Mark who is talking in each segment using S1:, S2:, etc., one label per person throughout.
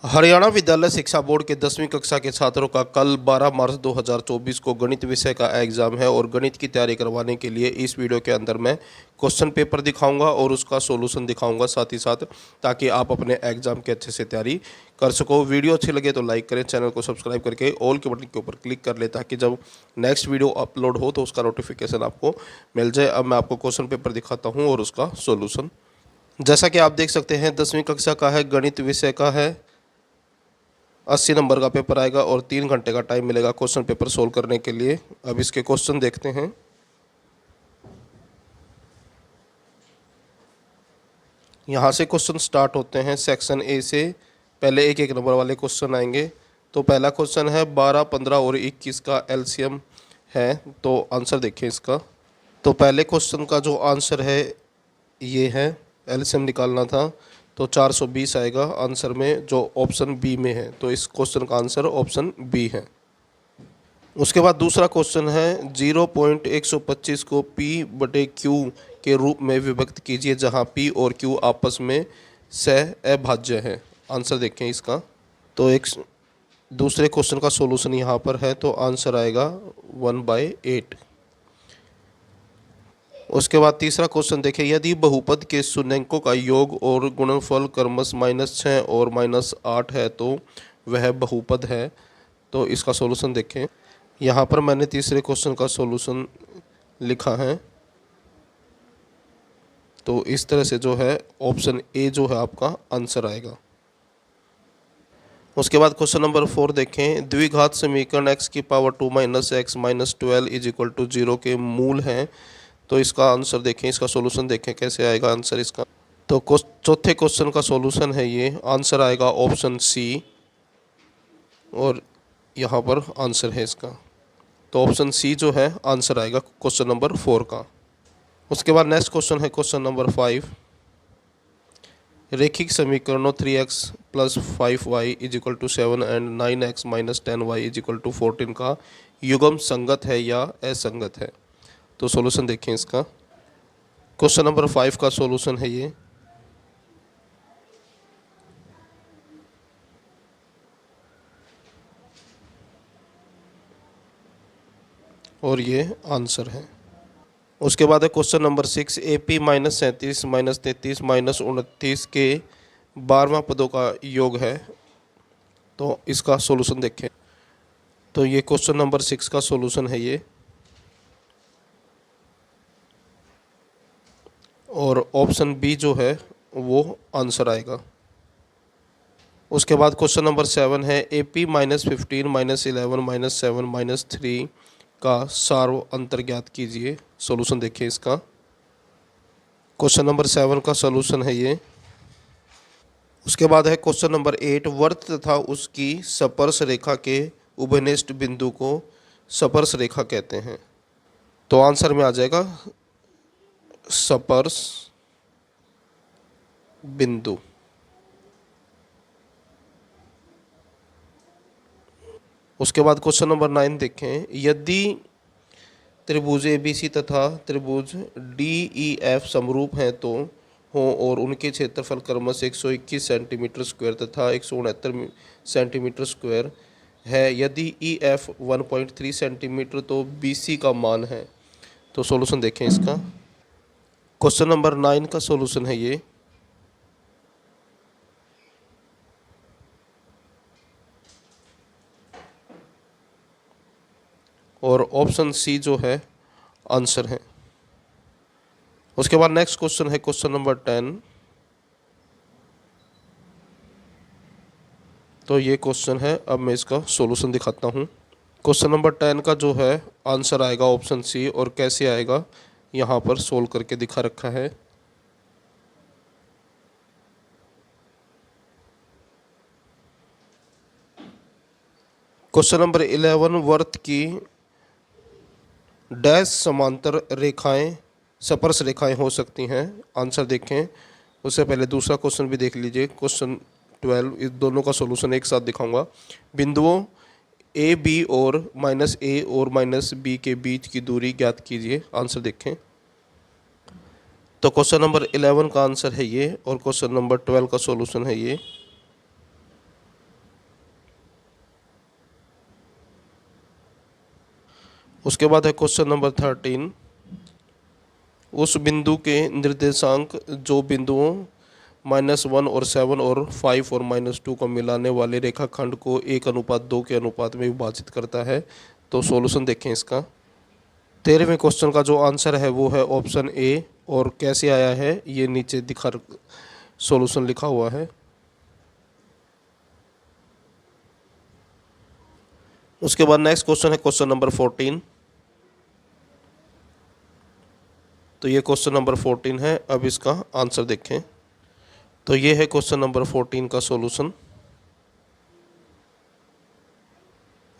S1: हरियाणा विद्यालय शिक्षा बोर्ड के 10वीं कक्षा के छात्रों का कल 12 मार्च 2024 को गणित विषय का एग्ज़ाम है और गणित की तैयारी करवाने के लिए इस वीडियो के अंदर मैं क्वेश्चन पेपर दिखाऊंगा और उसका सॉल्यूशन दिखाऊंगा साथ ही साथ, ताकि आप अपने एग्ज़ाम के अच्छे से तैयारी कर सको। वीडियो अच्छी लगे तो लाइक करें, चैनल को सब्सक्राइब करके ऑल के बटन के ऊपर क्लिक कर ले ताकि जब नेक्स्ट वीडियो अपलोड हो तो उसका नोटिफिकेशन आपको मिल जाए। अब मैं आपको क्वेश्चन पेपर दिखाता हूँ और उसका सोल्यूशन। जैसा कि आप देख सकते हैं 10वीं कक्षा का है, गणित विषय का है, 80 नंबर का पेपर आएगा और 3 घंटे का टाइम मिलेगा क्वेश्चन पेपर सोल्व करने के लिए। अब इसके क्वेश्चन देखते हैं। यहाँ से क्वेश्चन स्टार्ट होते हैं सेक्शन ए से। पहले एक एक नंबर वाले क्वेश्चन आएंगे। तो पहला क्वेश्चन है 12, 15 और 21 का एलसीएम है, तो आंसर देखें इसका। तो पहले क्वेश्चन का जो आंसर है ये है, एलसीएम निकालना था तो 420 आएगा आंसर में, जो ऑप्शन बी में है। तो इस क्वेश्चन का आंसर ऑप्शन बी है। उसके बाद दूसरा क्वेश्चन है 0.125 को पी बटे क्यू के रूप में विभक्त कीजिए जहां पी और क्यू आपस में सह अभाज्य है। आंसर देखें इसका। तो एक दूसरे क्वेश्चन का सॉल्यूशन यहाँ पर है, तो आंसर आएगा 1/8। उसके बाद तीसरा क्वेश्चन देखें, यदि बहुपद के शून्यंकों का योग और गुणनफल क्रमश -6 और -8 है तो वह बहुपद है। तो इसका सॉल्यूशन देखें। यहाँ पर मैंने तीसरे क्वेश्चन का सॉल्यूशन लिखा है। तो इस तरह से जो है ऑप्शन ए जो है आपका आंसर आएगा। उसके बाद क्वेश्चन नंबर 4 देखें, द्विघात समीकरण x की पावर 2 - x - 12 = 0 के मूल हैं। तो इसका आंसर देखें, इसका सॉल्यूशन देखें कैसे आएगा आंसर इसका। तो चौथे क्वेश्चन का सॉल्यूशन है ये, आंसर आएगा ऑप्शन सी और यहाँ पर आंसर है इसका। तो ऑप्शन सी जो है आंसर आएगा क्वेश्चन नंबर 4 का। उसके बाद नेक्स्ट क्वेश्चन है क्वेश्चन नंबर 5, रेखिक समीकरणों 3x + 5y = 7 and 9x - 10y = 14 का युग्म संगत है या असंगत है। तो सॉल्यूशन देखें इसका। क्वेश्चन नंबर 5 का सॉल्यूशन है ये, और ये आंसर है। उसके बाद है क्वेश्चन नंबर 6, AP - 37 - 33 - 29 के 12वां पदों का योग है। तो इसका सॉल्यूशन देखें। तो ये क्वेश्चन नंबर 6 का सॉल्यूशन है ये, और ऑप्शन बी जो है वो आंसर आएगा। उसके बाद क्वेश्चन नंबर 7 है, AP - 15 - 11 - 7 - 3 का सार्व अंतर ज्ञात कीजिए। सॉल्यूशन देखिए इसका। क्वेश्चन नंबर 7 का सॉल्यूशन है ये। उसके बाद है क्वेश्चन नंबर 8, वर्त तथा उसकी स्पर्श रेखा के उभयनिष्ठ बिंदु को स्पर्श रेखा कहते हैं। तो आंसर में आ जाएगा स्पर्श बिंदु। उसके बाद क्वेश्चन नंबर 9 देखें, यदि त्रिभुज ABC तथा त्रिभुज DEF समरूप हैं तो हों और उनके क्षेत्रफल क्रमश 121 सेंटीमीटर स्क्वायर तथा 169 सेंटीमीटर स्क्वायर है, यदि EF 1.3 सेंटीमीटर तो BC का मान है। तो सॉल्यूशन देखें इसका। क्वेश्चन नंबर 9 का सॉल्यूशन है ये, और ऑप्शन सी जो है आंसर है। उसके बाद नेक्स्ट क्वेश्चन है क्वेश्चन नंबर 10। तो ये क्वेश्चन है, अब मैं इसका सॉल्यूशन दिखाता हूँ। क्वेश्चन नंबर 10 का जो है आंसर आएगा ऑप्शन सी, और कैसे आएगा यहाँ पर सोल्व करके दिखा रखा है। क्वेश्चन नंबर 11, वर्त की डैश समांतर रेखाएं स्पर्श रेखाएं हो सकती हैं। आंसर देखें। उससे पहले दूसरा क्वेश्चन भी देख लीजिए, क्वेश्चन 12। इस दोनों का सॉल्यूशन एक साथ दिखाऊंगा। बिंदुओं AB और -A और -B के बीच की दूरी ज्ञात कीजिए। आंसर देखें। तो क्वेश्चन नंबर 11 का आंसर है ये, और क्वेश्चन नंबर 12 का सॉल्यूशन है ये। उसके बाद है क्वेश्चन नंबर 13, उस बिंदु के निर्देशांक जो बिंदुओं -1 और 7 और 5 और -2 को मिलाने वाले रेखाखंड को 1:2 के अनुपात में विभाजित करता है। तो सॉल्यूशन देखें इसका। 13वें क्वेश्चन का जो आंसर है वो है ऑप्शन ए, और कैसे आया है ये नीचे दिखा सॉल्यूशन लिखा हुआ है। उसके बाद नेक्स्ट क्वेश्चन है क्वेश्चन नंबर 14। तो ये क्वेश्चन नंबर 14 है। अब इसका आंसर देखें। तो ये है क्वेश्चन नंबर 14 का सॉल्यूशन।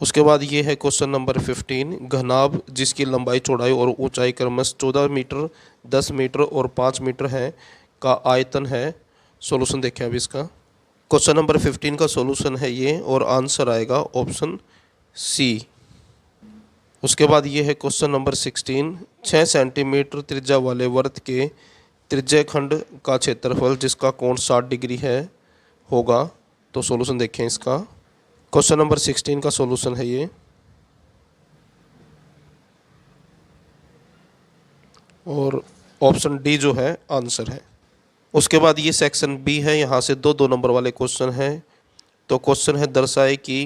S1: उसके बाद ये है क्वेश्चन नंबर 15, घनाभ जिसकी लंबाई चौड़ाई और ऊंचाई क्रमशः 14 मीटर, 10 मीटर और 5 मीटर है का आयतन है। सॉल्यूशन देखें अब इसका। क्वेश्चन नंबर 15 का सॉल्यूशन है ये, और आंसर आएगा ऑप्शन सी। उसके बाद ये है क्वेश्चन नंबर 16, 6 सेंटीमीटर त्रिज्या वाले वृत्त के त्रिज्य खंड का क्षेत्रफल जिसका कोण 60 डिग्री है होगा। तो सॉल्यूशन देखें इसका। क्वेश्चन नंबर 16 का सॉल्यूशन है ये, और ऑप्शन डी जो है आंसर है। उसके बाद ये सेक्शन बी है, यहाँ से दो नंबर वाले क्वेश्चन हैं। तो क्वेश्चन है दर्शाए कि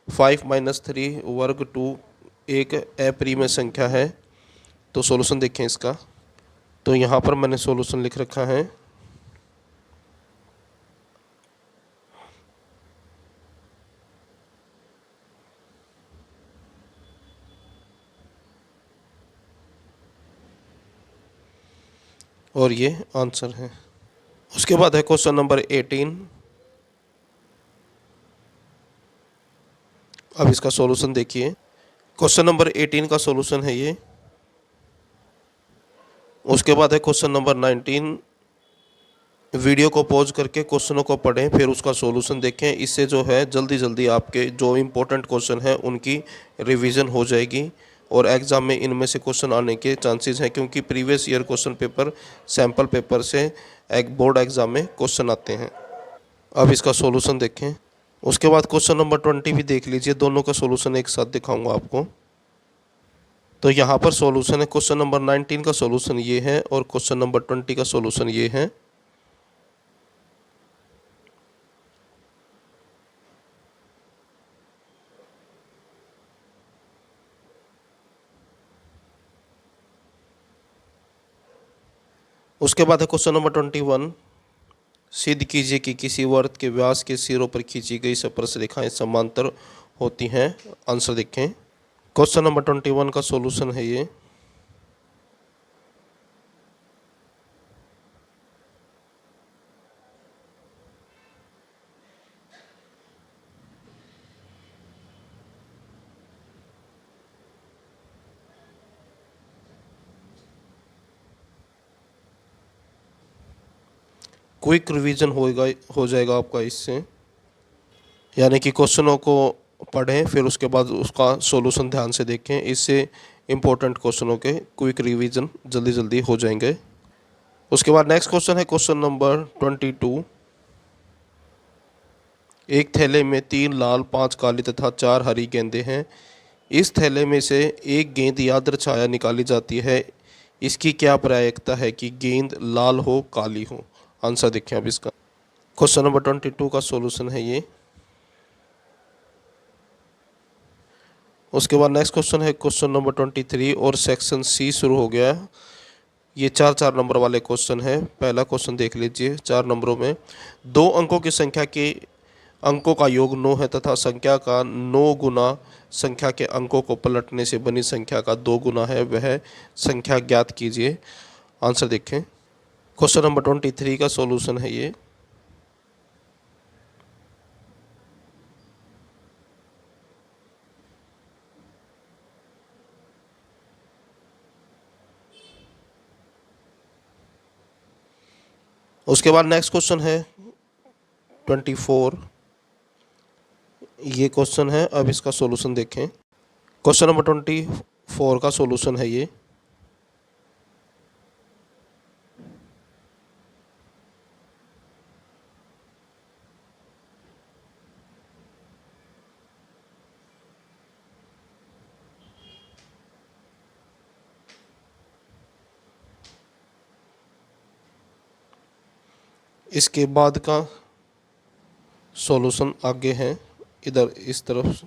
S1: 5 - 3 वर्ग 2 एक अप्रिमेय संख्या है। तो सॉल्यूशन देखें इसका। तो यहाँ पर मैंने सॉल्यूशन लिख रखा है। और ये आंसर है। उसके बाद है क्वेश्चन नंबर 18। अब इसका सॉल्यूशन देखिए। क्वेश्चन नंबर 18 का सॉल्यूशन है ये। उसके बाद है क्वेश्चन नंबर 19। वीडियो को पॉज करके क्वेश्चनों को पढ़ें, फिर उसका सॉल्यूशन देखें। इससे जो है जल्दी जल्दी आपके जो इम्पोर्टेंट क्वेश्चन हैं उनकी रिवीजन हो जाएगी, और एग्ज़ाम में इनमें से क्वेश्चन आने के चांसेस हैं, क्योंकि previous year question paper sample paper से एक बोर्ड एग्ज़ाम में क्वेश्चन आते हैं। अब इसका सॉल्यूशन देखें। उसके बाद क्वेश्चन नंबर 20 भी देख लीजिए, दोनों का सॉल्यूशन एक साथ दिखाऊंगा आपको। तो यहाँ पर सॉल्यूशन है, क्वेश्चन नंबर 19 का सॉल्यूशन ये है, और क्वेश्चन नंबर 20 का सॉल्यूशन ये है। उसके बाद है क्वेश्चन नंबर 21, सिद्ध कीजिए कि किसी वृत्त के व्यास के सिरों पर खींची गई स्पर्श रेखाएं समांतर होती हैं। आंसर देखें। क्वेश्चन नंबर 21 का सॉल्यूशन है ये। क्विक रिवीजन हो जाएगा आपका इससे, यानी कि क्वेश्चनों को पढ़ें फिर उसके बाद उसका सॉल्यूशन ध्यान से देखें। इससे इम्पोर्टेंट क्वेश्चनों के क्विक रिवीजन जल्दी जल्दी हो जाएंगे। उसके बाद नेक्स्ट क्वेश्चन है क्वेश्चन नंबर 22, एक थैले में 3 लाल, 5 काली तथा 4 हरी गेंदें हैं। इस थैले में से एक गेंद यादृ छाया निकाली जाती है। इसकी क्या प्रायिकता है कि गेंद लाल हो काली हो। आंसर देखें अब इसका। क्वेश्चन नंबर 22 का सॉल्यूशन है ये। उसके बाद नेक्स्ट क्वेश्चन है क्वेश्चन नंबर 23, और सेक्शन सी शुरू हो गया है। ये चार नंबर वाले क्वेश्चन है। पहला क्वेश्चन देख लीजिए। 4 नंबरों में 2 अंकों की संख्या के अंकों का योग 9 है तथा संख्या का 9 गुना संख्या के अंकों को पलटने से बनी संख्या का 2 गुना है, वह संख्या ज्ञात कीजिए। आंसर देखें। क्वेश्चन नंबर 23 का सॉल्यूशन है ये। उसके बाद नेक्स्ट क्वेश्चन है 24। ये क्वेश्चन है, अब इसका सॉल्यूशन देखें। क्वेश्चन नंबर 24 का सॉल्यूशन है ये। इसके बाद का सॉल्यूशन आगे है इधर इस तरफ।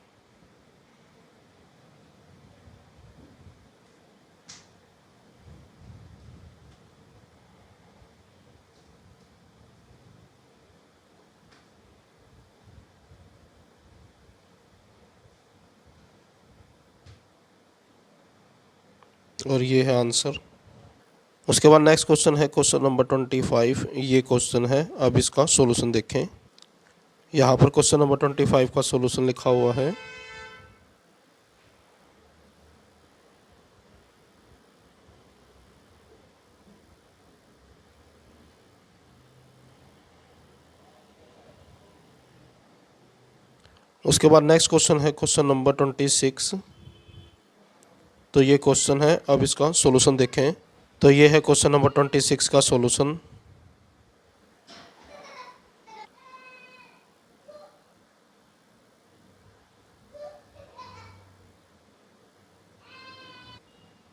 S1: और ये है आंसर। उसके बाद नेक्स्ट क्वेश्चन है क्वेश्चन नंबर 25। ये क्वेश्चन है, अब इसका सॉल्यूशन देखें। यहाँ पर क्वेश्चन नंबर 25 का सॉल्यूशन लिखा हुआ है। उसके बाद नेक्स्ट क्वेश्चन है क्वेश्चन नंबर 26। तो ये क्वेश्चन है, अब इसका सॉल्यूशन देखें। तो ये है क्वेश्चन नंबर 26 का सॉल्यूशन।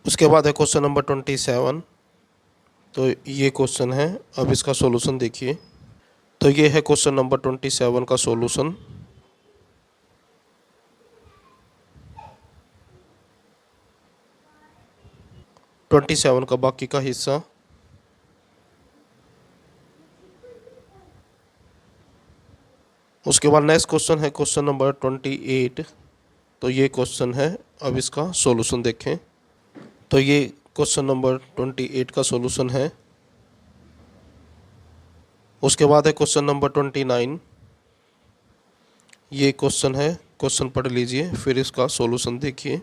S1: उसके बाद है क्वेश्चन नंबर 27। तो ये क्वेश्चन है, अब इसका सॉल्यूशन देखिए। तो ये है क्वेश्चन नंबर 27 का सॉल्यूशन। ट्वेंटी सेवन का बाकी का हिस्सा। उसके बाद नेक्स्ट क्वेश्चन है क्वेश्चन नंबर 28। तो ये क्वेश्चन है, अब इसका सॉल्यूशन देखें। तो ये क्वेश्चन नंबर 28 का सॉल्यूशन है। उसके बाद है क्वेश्चन नंबर 29। ये क्वेश्चन है, क्वेश्चन पढ़ लीजिए फिर इसका सॉल्यूशन देखिए।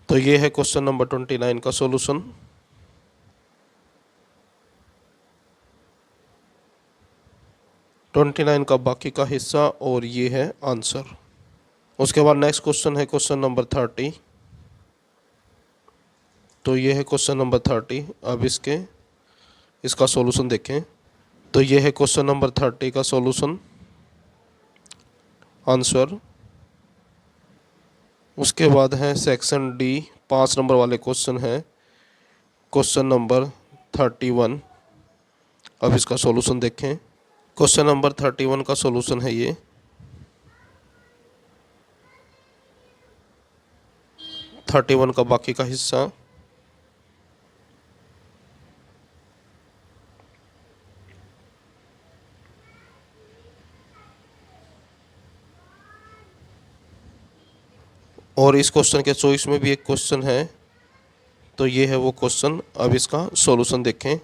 S1: तो ये है क्वेश्चन नंबर 29 का सॉल्यूशन। ट्वेंटी नाइन का बाकी का हिस्सा, और ये है आंसर। उसके बाद नेक्स्ट क्वेश्चन है क्वेश्चन नंबर 30। तो ये है क्वेश्चन नंबर 30। अब इसका सॉल्यूशन देखें। तो ये है क्वेश्चन नंबर 30 का सॉल्यूशन, आंसर। उसके बाद है सेक्शन डी, 5 नंबर वाले क्वेश्चन है क्वेश्चन नंबर 31। अब इसका सॉल्यूशन देखें। क्वेश्चन नंबर 31 का सॉल्यूशन है ये। थर्टी वन का बाकी का हिस्सा। और इस क्वेश्चन के चॉइस में भी एक क्वेश्चन है। तो ये है वो क्वेश्चन, अब इसका सॉल्यूशन देखें।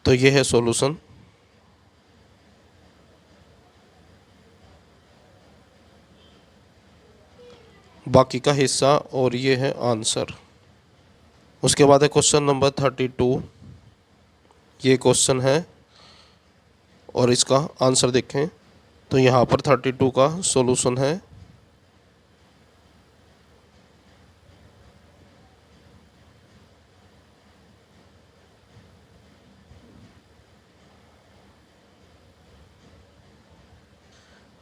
S1: तो ये है सॉल्यूशन। बाकी का हिस्सा, और ये है आंसर। उसके बाद है क्वेश्चन नंबर 32। ये क्वेश्चन है और इसका आंसर देखें। तो यहाँ पर 32 का सॉल्यूशन है।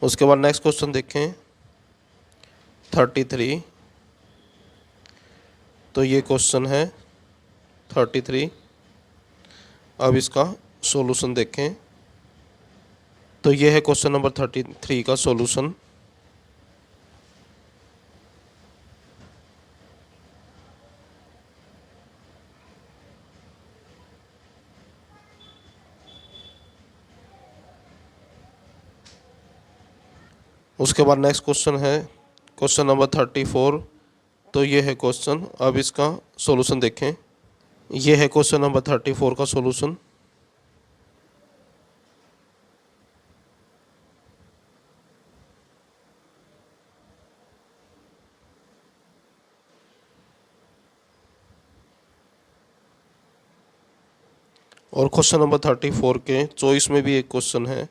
S1: उसके बाद नेक्स्ट क्वेश्चन देखें 33। तो ये क्वेश्चन है 33। अब इसका सॉल्यूशन देखें। तो ये है क्वेश्चन नंबर 33 का सॉल्यूशन। उसके बाद नेक्स्ट क्वेश्चन है क्वेश्चन नंबर 34। तो ये है क्वेश्चन, अब इसका सॉल्यूशन देखें। ये है क्वेश्चन नंबर 34 का सॉल्यूशन। और क्वेश्चन नंबर 34 के चॉइस में भी एक क्वेश्चन है।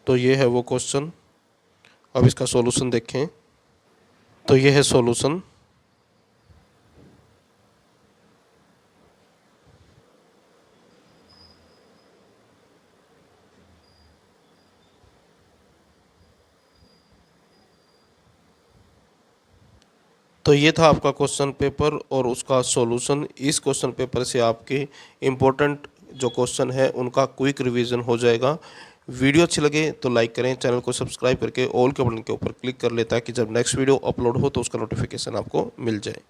S1: तो ये है वो क्वेश्चन, अब इसका सॉल्यूशन देखें। तो ये है सॉल्यूशन। तो ये था आपका क्वेश्चन पेपर और उसका सॉल्यूशन। इस क्वेश्चन पेपर से आपके इम्पोर्टेंट जो क्वेश्चन है उनका क्विक रिवीजन हो जाएगा। वीडियो अच्छी लगे तो लाइक करें, चैनल को सब्सक्राइब करके ऑल के बटन के ऊपर क्लिक कर लें ताकि जब नेक्स्ट वीडियो अपलोड हो तो उसका नोटिफिकेशन आपको मिल जाए।